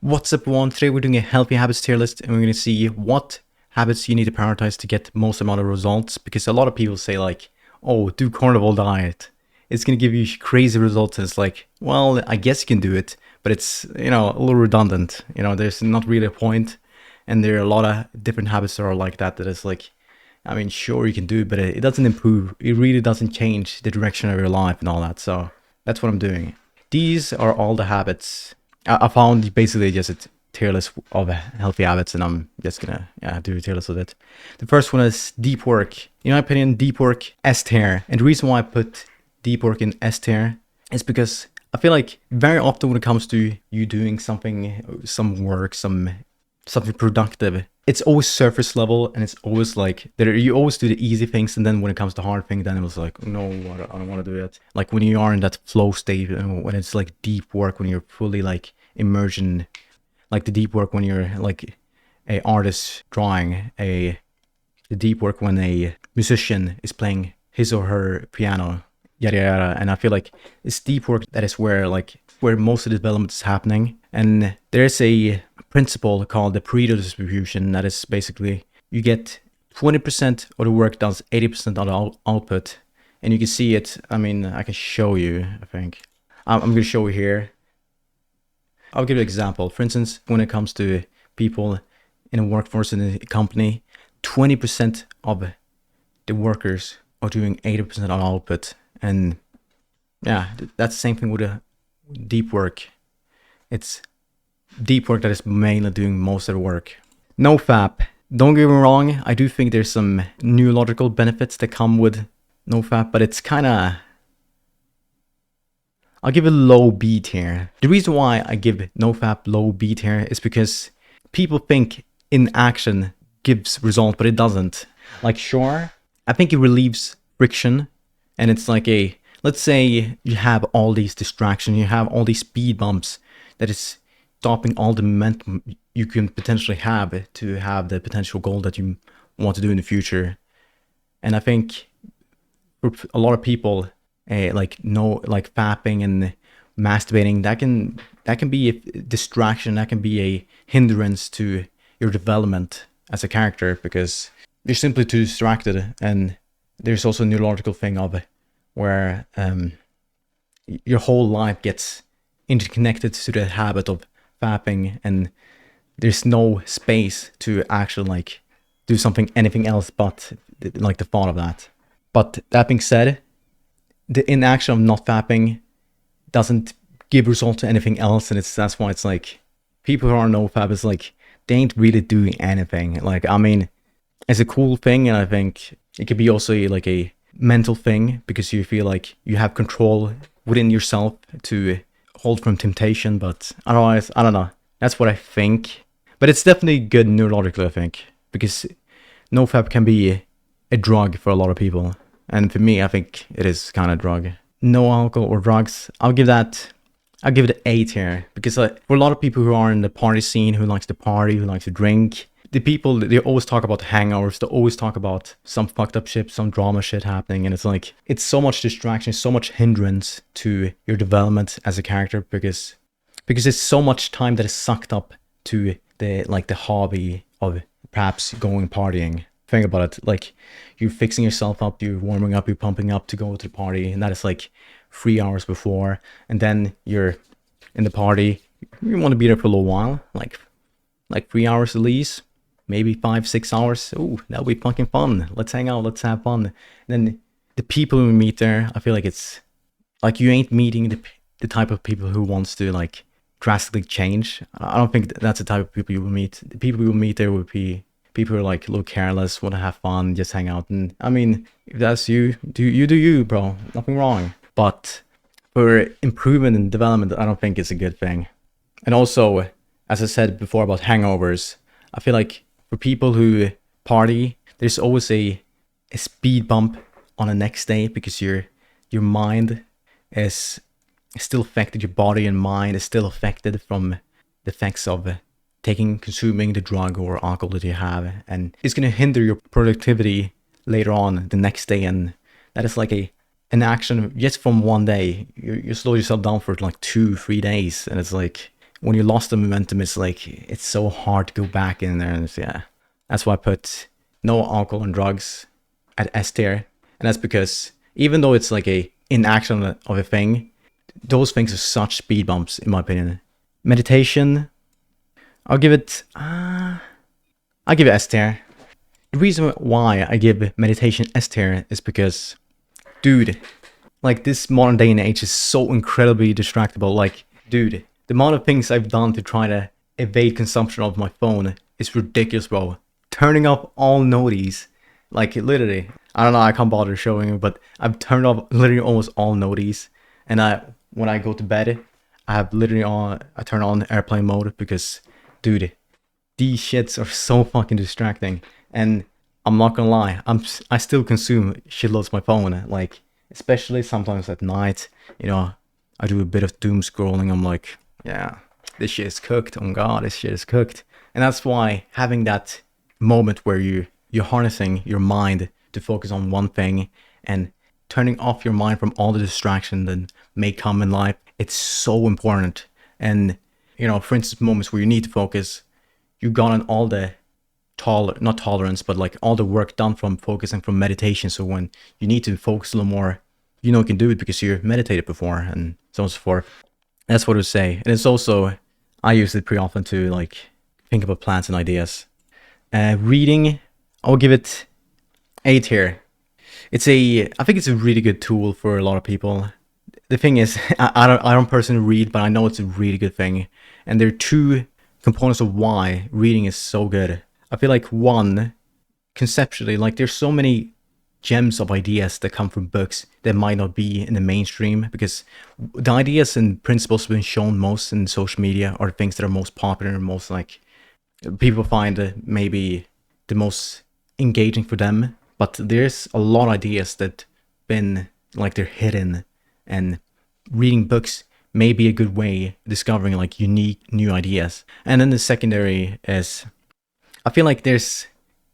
What's up everyone, today we're doing a healthy habits tier list and we're going to see what habits you need to prioritize to get most amount of results, because a lot of people say like, oh, do carnivore diet, it's going to give you crazy results, and it's like, well, I guess you can do it, but it's, a little redundant, there's not really a point, and there are a lot of different habits that are like that is like, I mean, sure you can do it, but it doesn't improve, it really doesn't change the direction of your life and all that, so that's what I'm doing. These are all the habits I found, basically just a tier list of healthy habits, and I'm just gonna do a tier list of it. The first one is deep work. In my opinion, deep work S tier. And the reason why I put deep work in S tier is because I feel like very often when it comes to you doing something, some work, something productive, it's always surface level, and it's always like you always do the easy things, and then when it comes to hard thing, then it was like, no, I don't want to do that. Like when you are in that flow state, when it's like deep work, when you're fully like immersed in like the deep work when you're like a artist drawing, the deep work when a musician is playing his or her piano, yada yada. And I feel like it's deep work that is where most of the development is happening. And there's a principle called the Pareto distribution that is basically you get 20% of the work does 80% of the output. And you can see it. I mean, I can show you, I think. I'm going to show you here. I'll give you an example. For instance, when it comes to people in a workforce in a company, 20% of the workers are doing 80% of output. And yeah, that's the same thing with the deep work. It's deep work that is mainly doing most of the work. NoFap. Don't get me wrong, I do think there's some neurological benefits that come with NoFap, but it's kind of... I'll give it low B tier. The reason why I give NoFap low B tier is because people think inaction gives result, but it doesn't. Like, sure, I think it relieves friction, and it's like let's say you have all these distractions, you have all these speed bumps that is stopping all the momentum you can potentially have to have the potential goal that you want to do in the future. And I think for a lot of people, like fapping and masturbating, that can be a distraction, that can be a hindrance to your development as a character, because you're simply too distracted. And there's also a neurological thing of it where your whole life gets interconnected to the habit of fapping, and there's no space to actually like do anything else but like the thought of that. But that being said, the inaction of not fapping doesn't give result to anything else, and that's why it's like people who are NoFap is like they ain't really doing anything. Like, I mean, it's a cool thing, and I think it could be also like a mental thing, because you feel like you have control within yourself to hold from temptation. But otherwise, I don't know. That's what I think. But it's definitely good neurologically, I think, because NoFap can be a drug for a lot of people. And for me, I think it is kind of drug. No alcohol or drugs. I'll give it an A tier, because for a lot of people who are in the party scene, who likes to party, who likes to drink, the people, they always talk about hangovers, they always talk about some fucked up shit, some drama shit happening, and it's like, it's so much distraction, so much hindrance to your development as a character, because it's so much time that is sucked up to the hobby of perhaps going partying. Think about it, like you're fixing yourself up, you're warming up, you're pumping up to go to the party, and that is like 3 hours before, and then you're in the party, you want to be there for a little while, like 3 hours at least, maybe 5-6 hours. Oh, that'll be fucking fun, let's hang out, let's have fun. And then the people we meet there, I feel like it's like you ain't meeting the type of people who wants to like drastically change. I don't think that's the type of people you will meet. The people you will meet there would be people who are like a little careless, want to have fun, just hang out. And I mean, if that's you, do you, bro. Nothing wrong. But for improvement and development, I don't think it's a good thing. And also, as I said before about hangovers, I feel like for people who party, there's always a speed bump on the next day, because your mind is still affected, your body and mind is still affected from the effects of consuming the drug or alcohol that you have, and it's going to hinder your productivity later on the next day. And that is like an action just from one day. You slow yourself down for like 2-3 days, and it's like, when you lost the momentum, it's like it's so hard to go back in there. And yeah, that's why I put no alcohol and drugs at S tier, and that's because even though it's like a inaction of a thing, those things are such speed bumps in my opinion. Meditation, I'll give it. I'll give it S tier. The reason why I give meditation S tier is because, dude, like this modern day and age is so incredibly distractible. Like, dude, the amount of things I've done to try to evade consumption of my phone is ridiculous, bro. Turning off all noties, like literally, I don't know, I can't bother showing you, but I've turned off literally almost all noties. And when I go to bed, I have literally I turn on airplane mode because, dude, these shits are so fucking distracting. And I'm not gonna lie, I still consume shitloads of my phone, like especially sometimes at night. You know, I do a bit of doom scrolling. I'm like, yeah, this shit is cooked. Oh god, this shit is cooked. And that's why having that moment where you're harnessing your mind to focus on one thing and turning off your mind from all the distraction that may come in life, it's so important. And you know, for instance, moments where you need to focus, you've gotten all the not tolerance, but like all the work done from focusing from meditation. So when you need to focus a little more, you know, you can do it because you've meditated before and so on and so forth. That's what I would say. And it's also, I use it pretty often to like think about plans and ideas. Reading, I'll give it A tier. I think it's a really good tool for a lot of people. The thing is, I don't personally read, but I know it's a really good thing. And there are two components of why reading is so good. I feel like one, conceptually, like there's so many gems of ideas that come from books that might not be in the mainstream, because the ideas and principles have been shown most in social media are things that are most popular and most like people find maybe the most engaging for them. But there's a lot of ideas that been like they're hidden, and reading books may be a good way discovering like unique new ideas. And then the secondary is, I feel like there's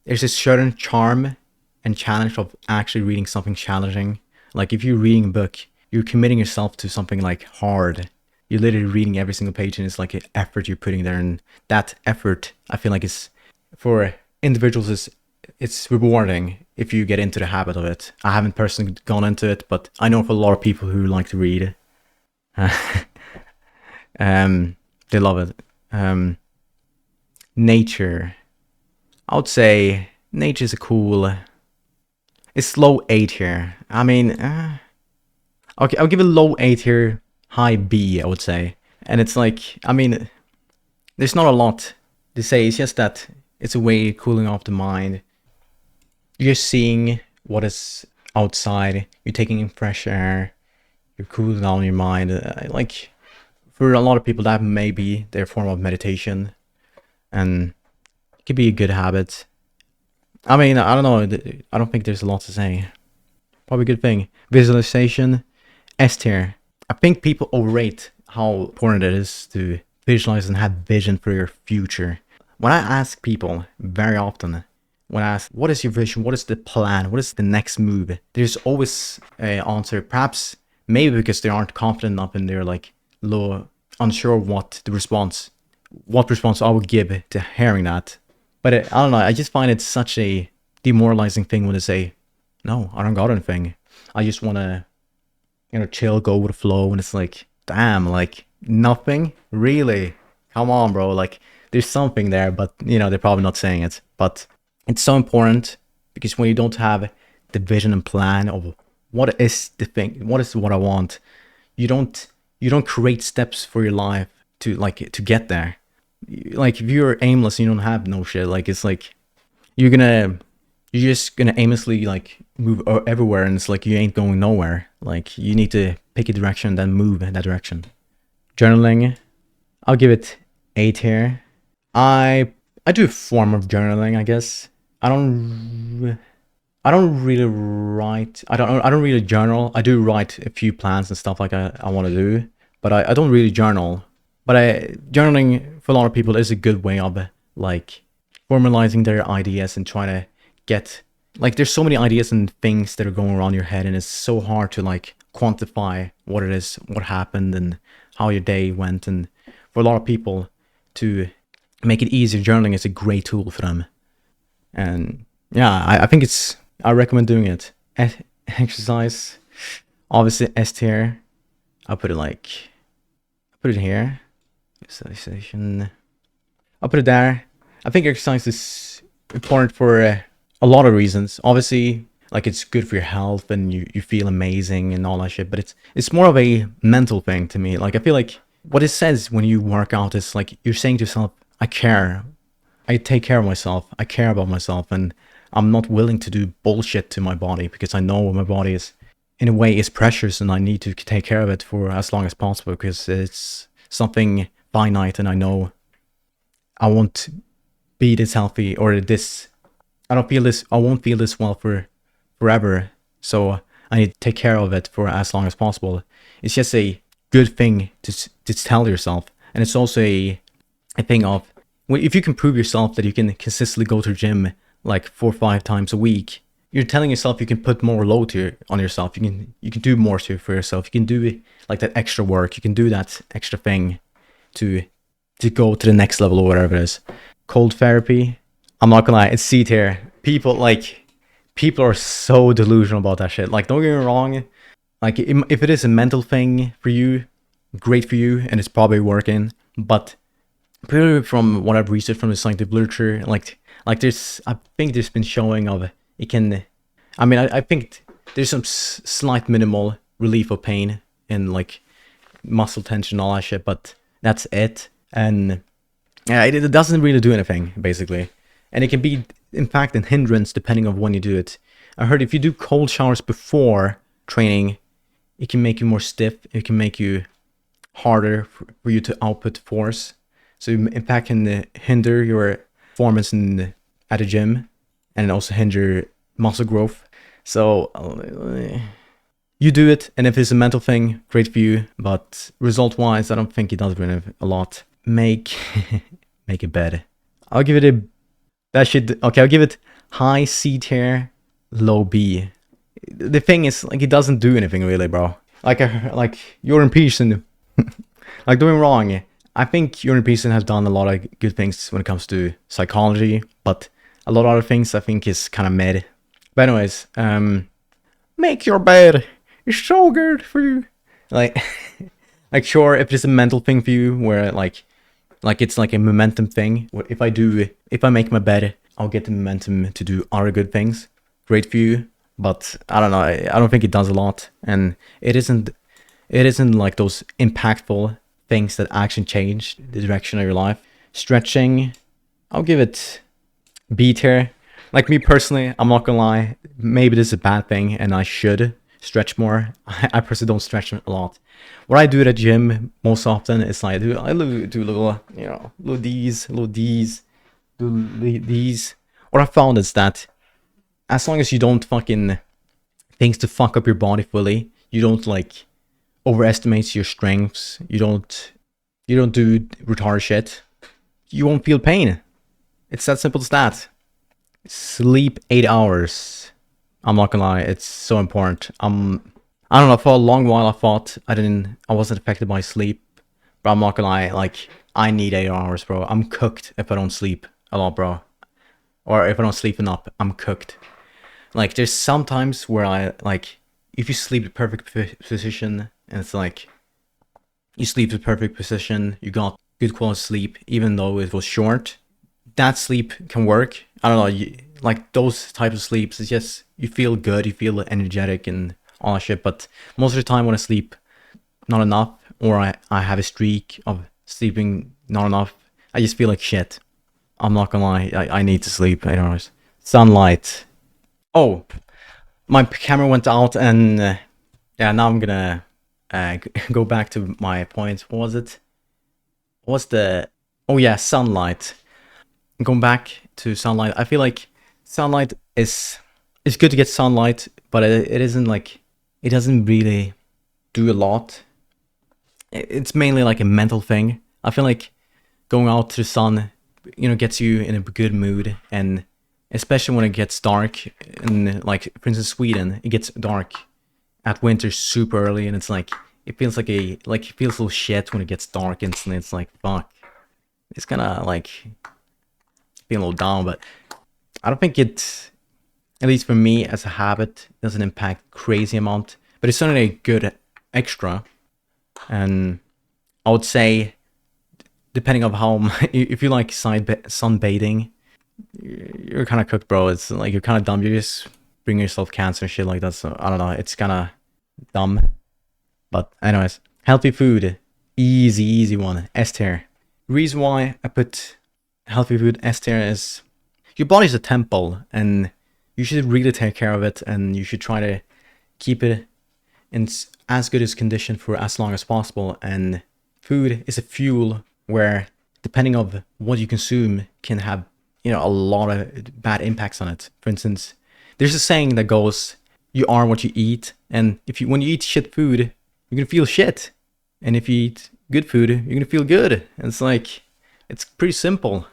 a certain charm and challenge of actually reading something challenging. Like if you're reading a book, you're committing yourself to something like hard. You're literally reading every single page, and it's like an effort you're putting there. And that effort, I feel like, is for individuals it's rewarding if you get into the habit of it. I haven't personally gone into it, but I know for a lot of people who like to read, they love it. Nature, I would say nature is a cool. It's low A tier. I mean, okay, I'll give it low A tier, high B, I would say. And it's like, I mean, there's not a lot to say. It's just that it's a way of cooling off the mind. You're seeing what is outside. You're taking in fresh air. You're cooling down your mind. Like, for a lot of people, that may be their form of meditation. And it could be a good habit. I mean, I don't know. I don't think there's a lot to say. Probably a good thing. Visualization, S tier. I think people overrate how important it is to visualize and have vision for your future. When I ask people very often, when I ask, what is your vision? What is the plan? What is the next move? There's always an answer. Perhaps, maybe because they aren't confident enough and they're like low, unsure what response I would give to hearing that. But I don't know. I just find it such a demoralizing thing when they say, no, I don't got anything. I just want to, chill, go with the flow. And it's like, damn, like nothing? Really? Come on, bro. Like there's something there, but they're probably not saying it. But it's so important, because when you don't have the vision and plan of what is the thing, what I want, you don't create steps for your life to get there. Like if you're aimless, you don't have no shit. Like it's like you're just gonna aimlessly like move everywhere, and it's like you ain't going nowhere. Like you need to pick a direction, then move in that direction. Journaling, I'll give it A tier. I do a form of journaling, I guess. I don't really write. I don't really journal. I do write a few plans and stuff like I want to do, but I don't really journal. But journaling for a lot of people is a good way of like formalizing their ideas and trying to get, like, there's so many ideas and things that are going around your head, and it's so hard to like quantify what it is, what happened, and how your day went. And for a lot of people to make it easier. Journaling is a great tool for them. And yeah, I think I recommend doing it. Exercise, obviously S tier. I'll put it here. Visualization. I'll put it there. I think exercise is important for a lot of reasons. Obviously, like it's good for your health and you feel amazing and all that shit. But it's more of a mental thing to me. Like I feel like what it says when you work out is like you're saying to yourself, I care. I take care of myself. I care about myself, and I'm not willing to do bullshit to my body because I know my body is, in a way, is precious, and I need to take care of it for as long as possible because it's something finite, and I know I won't be this healthy or this. I don't feel this. I won't feel this well for forever. So I need to take care of it for as long as possible. It's just a good thing to tell yourself, and it's also a thing of, if you can prove yourself that you can consistently go to the gym like 4 or 5 times a week, you're telling yourself you can put more load on yourself. You can do more for yourself. You can do like that extra work. You can do that extra thing to go to the next level or whatever it is. Cold therapy. I'm not gonna lie, it's C tier. People are so delusional about that shit. Like, don't get me wrong. Like, if it is a mental thing for you, great for you, and it's probably working. But purely from what I've researched from the scientific literature, like there's, I think there's been showing of it can. I mean, I think there's some slight minimal relief of pain and like muscle tension, all that shit. But that's it. And yeah, it doesn't really do anything basically. And it can be, in fact, a hindrance depending on when you do it. I heard if you do cold showers before training, it can make you more stiff. It can make you harder for you to output force. So in fact can hinder your performance at the gym, and also hinder muscle growth. So you do it, and if it's a mental thing, great for you. But result-wise, I don't think it does really a lot. Make a bed. I'll give it I'll give it high C tier, low B. The thing is, like, it doesn't do anything really, bro. Like Jordan Peterson, like, doing wrong. I think Jordan Peterson has done a lot of good things when it comes to psychology, but a lot of other things I think is kind of mid. But anyways, make your bed. It's so good for you. Like, like sure, if it's a mental thing for you, where like it's like a momentum thing. If I make my bed, I'll get the momentum to do other good things. Great for you, but I don't know. I don't think it does a lot, and it isn't like those impactful things that actually change the direction of your life. Stretching, I'll give it B tier. Like, me personally, I'm not gonna lie, maybe this is a bad thing and I should stretch more. I personally don't stretch a lot. What I do at the gym most often is like I do little, little D's, do these. What I found is that as long as you don't things to fuck up your body fully, you don't like overestimate your strengths, you don't do retarded shit, you won't feel pain. It's that simple as that. Sleep 8 hours. I'm not gonna lie, it's so important. I don't know, for a long while I thought I wasn't affected by sleep, but I'm not gonna lie, like, I need 8 hours, bro. I'm cooked if I don't sleep a lot, bro. Or if I don't sleep enough, I'm cooked. Like, there's some times where if you sleep the perfect position, and it's like, you sleep the perfect position, you got good quality sleep, even though it was short, that sleep can work. I don't know, like those types of sleeps, it's just, you feel good, you feel energetic and all that shit. But most of the time when I sleep not enough, or I have a streak of sleeping not enough, I just feel like shit. I'm not gonna lie, I need to sleep 8 hours. Sunlight. Oh, my camera went out, and yeah, now I'm gonna go back to my point. What was it? Oh yeah, sunlight. Going back to sunlight, I feel like sunlight it's good to get sunlight, but it isn't like, it doesn't really do a lot. It's mainly like a mental thing. I feel like going out to the sun, gets you in a good mood, and especially when it gets dark, and like, for instance, Sweden, it gets dark at winter super early, and it's like, it feels like it feels a little shit when it gets dark instantly. It's like, fuck. It's kinda like being a little down, but I don't think it, at least for me as a habit, doesn't impact crazy amount. But it's certainly a good extra. And I would say, depending on how, if you like sunbathing, you're kind of cooked, bro. It's like you're kind of dumb. You just bring yourself cancer and shit like that. So I don't know. It's kind of dumb. But anyways, healthy food, easy one. S tier. Reason why I put healthy food S tier is your body's a temple, and you should really take care of it, and you should try to keep it in as good as condition for as long as possible. And food is a fuel where, depending on what you consume, can have, you know, a lot of bad impacts on it. For instance, there's a saying that goes, "You are what you eat," and when you eat shit food, you're gonna feel shit, and if you eat good food, you're gonna feel good. And it's like, it's pretty simple.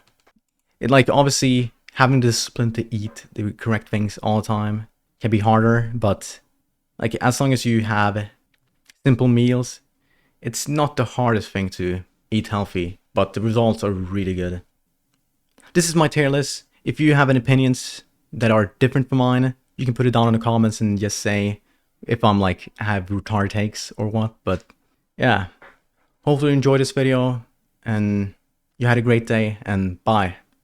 It, like, obviously having the discipline to eat the correct things all the time can be harder, but like, as long as you have simple meals, it's not the hardest thing to eat healthy, but the results are really good. This is my tier list. If you have any opinions that are different from mine, you can put it down in the comments and just say if I'm like, have retarded takes or what. But yeah, hopefully you enjoyed this video and you had a great day, and bye.